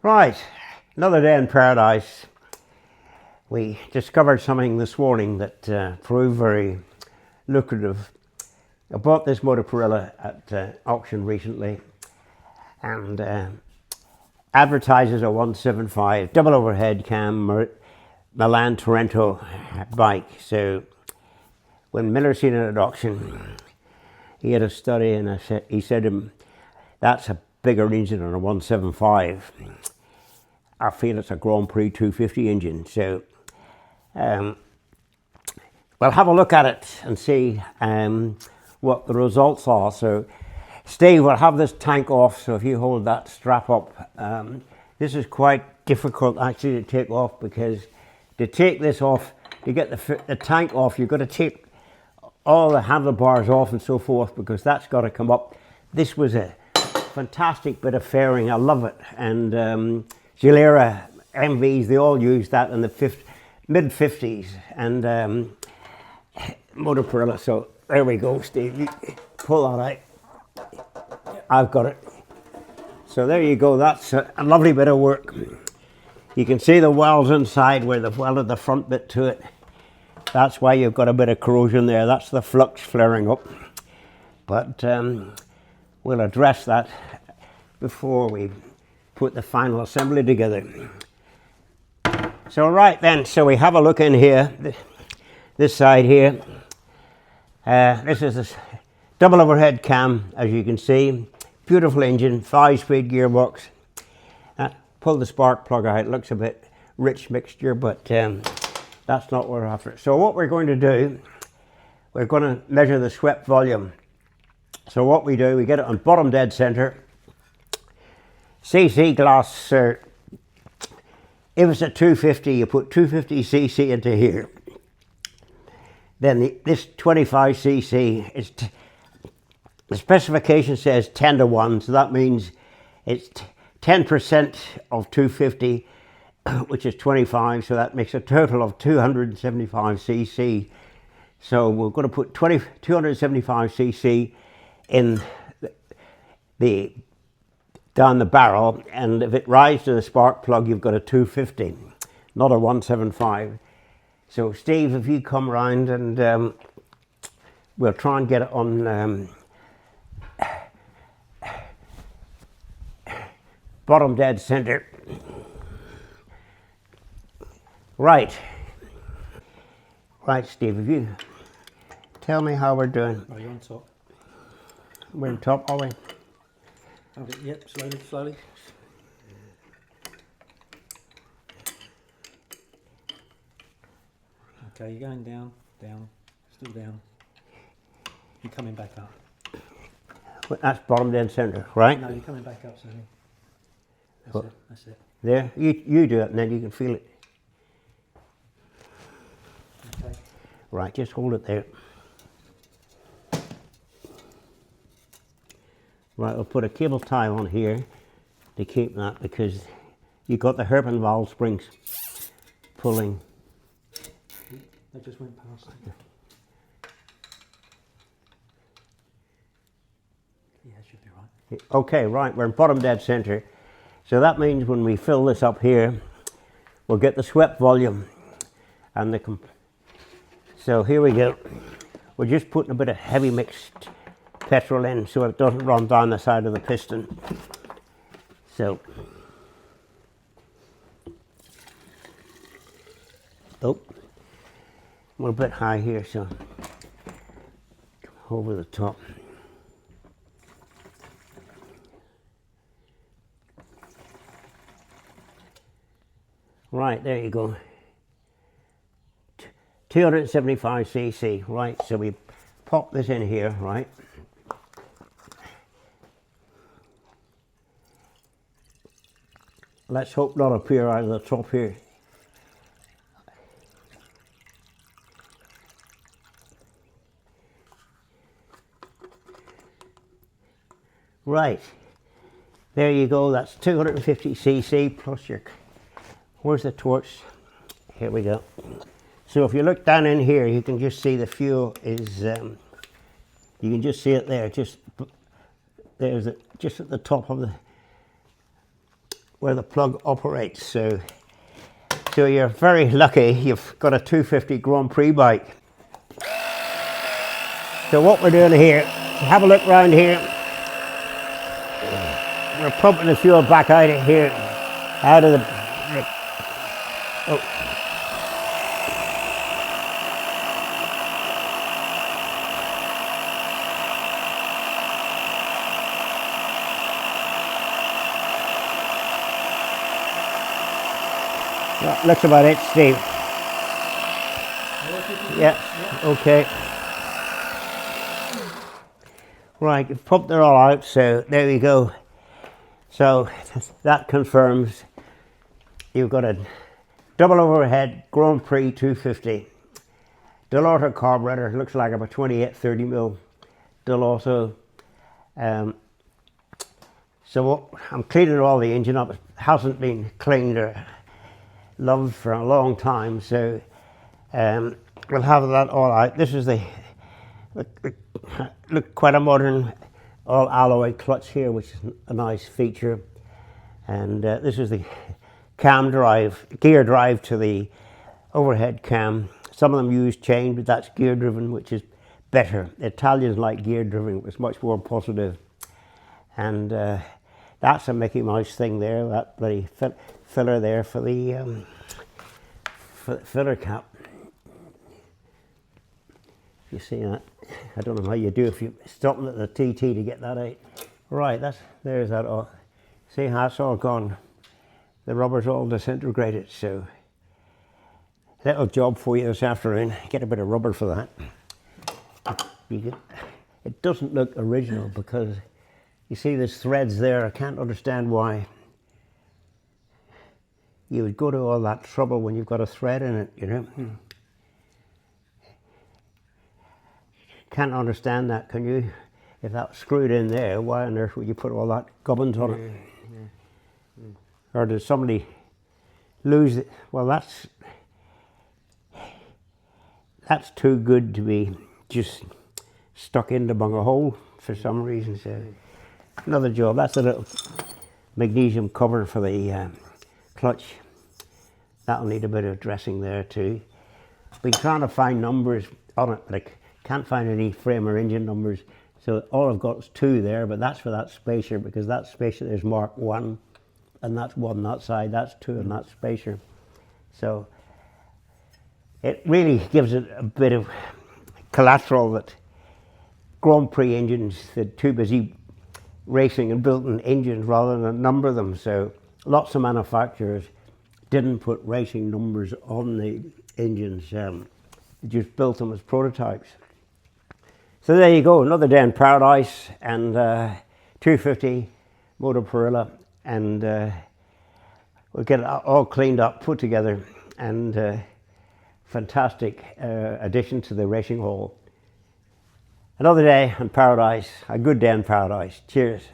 Right, another day in paradise. We discovered something this morning that proved very lucrative. I bought this Moto Parilla at auction recently, and advertises a 175 double overhead cam Milan-Taranto bike. So when Miller seen it at auction, he had a study, and he said to him, "That's a bigger engine than a 175. I feel it's a Grand Prix 250 engine." So we'll have a look at it and see what the results are. So Steve will have this tank off, so if you hold that strap up, this is quite difficult actually to take off, because to take this off, to get the tank off, you've got to take all the handlebars off and so forth, because that's got to come up. This was a fantastic bit of fairing. I love it. And Gilera MVs, they all used that in the mid-50s, and Moto Parilla. So there we go, Steve. You pull that out. I've got it. So there you go. That's a lovely bit of work. You can see the welds inside where they've welded the front bit to it. That's why you've got a bit of corrosion there. That's the flux flaring up. But we'll address that before we put the final assembly together. So right then, so we have a look in here, this side here. This is a double overhead cam, as you can see. Beautiful engine, 5-speed gearbox. Pull the spark plug out. It looks a bit rich mixture, but that's not what we're after. So what we're going to do, we're going to measure the swept volume. So what we do, we get it on bottom dead center. CC glass, if it's a 250, you put 250 cc into here. Then this 25 cc, the specification says 10 to 1, so that means it's 10% of 250, which is 25, so that makes a total of 275 cc. So we're going to put 275 cc in down the barrel, and if it rises to the spark plug, you've got a 250, not a 175. So Steve, if you come round, and we'll try and get it on bottom dead center. Right, Steve, if you tell me how we're doing. Are you on top? We're on top, are we? Yep, slowly. Okay, you're going down, still down. You're coming back up. That's bottom dead center, right? No, you're coming back up, Sammy. That's it. There, you do it, and then you can feel it. Okay. Right, just hold it there. Right, we'll put a cable tie on here to keep that, because you've got the hairpin valve springs pulling. They just went past it. Yeah, it should be right. Okay, right, we're in bottom dead center. So that means when we fill this up here, we'll get the swept volume. And so here we go. We're just putting a bit of heavy mixed petrol in so it doesn't run down the side of the piston. So, we're a bit high here, so over the top. Right, there you go. 275 cc, right, so we pop this in here, right. Let's hope not appear out of the top here. Right, there you go, that's 250 cc plus your, where's the torch? Here we go. So if you look down in here, you can just see the fuel is, you can just see it there, just at the top of where the plug operates. So you're very lucky you've got a 250 Grand Prix bike. So what we're doing here, have a look around here. We're pumping the fuel back out of here, out of the... Oh. That looks about it, Steve. Yeah, okay. Right, you've pumped it all out, so there we go. So that confirms you've got a double overhead Grand Prix 250. Delauto carburetor, looks like about 28-30 mil Delauto. So I'm cleaning all the engine up. It hasn't been cleaned or loved for a long time, so we'll have that all out. This is the look quite a modern all alloy clutch here, which is a nice feature. And this is the cam drive, gear drive to the overhead cam. Some of them use chain, but that's gear driven, which is better. The Italians like gear driven, it's much more positive. And that's a Mickey Mouse thing there, that bloody filler there for the filler cap. You see that? I don't know how you do if you stop at the TT to get that out. Right, there's that all. See how it's all gone. The rubber's all disintegrated, so little job for you this afternoon. Get a bit of rubber for that. It doesn't look original because you see there's threads there. I can't understand why you would go to all that trouble when you've got a thread in it, you know. Can't understand that, can you? If that's screwed in there, why on earth would you put all that gubbins on it? Or did somebody lose it? Well, that's too good to be just stuck in the bung a hole for some reason. So another job. That's a little magnesium cover for the clutch. That'll need a bit of dressing there too. Been trying to find numbers on it, but I can't find any frame or engine numbers. So all I've got is 2 there, but that's for that spacer, because that spacer is Mark 1, and that's 1 that side, that's 2 in that spacer. So it really gives it a bit of collateral that Grand Prix engines, they're too busy racing and building engines rather than number them. So lots of manufacturers didn't put racing numbers on the engines, just built them as prototypes. So there you go, another day in paradise, and 250 Moto Parilla, and we'll get it all cleaned up, put together, and fantastic addition to the racing hall. Another day in paradise, a good day in paradise. Cheers.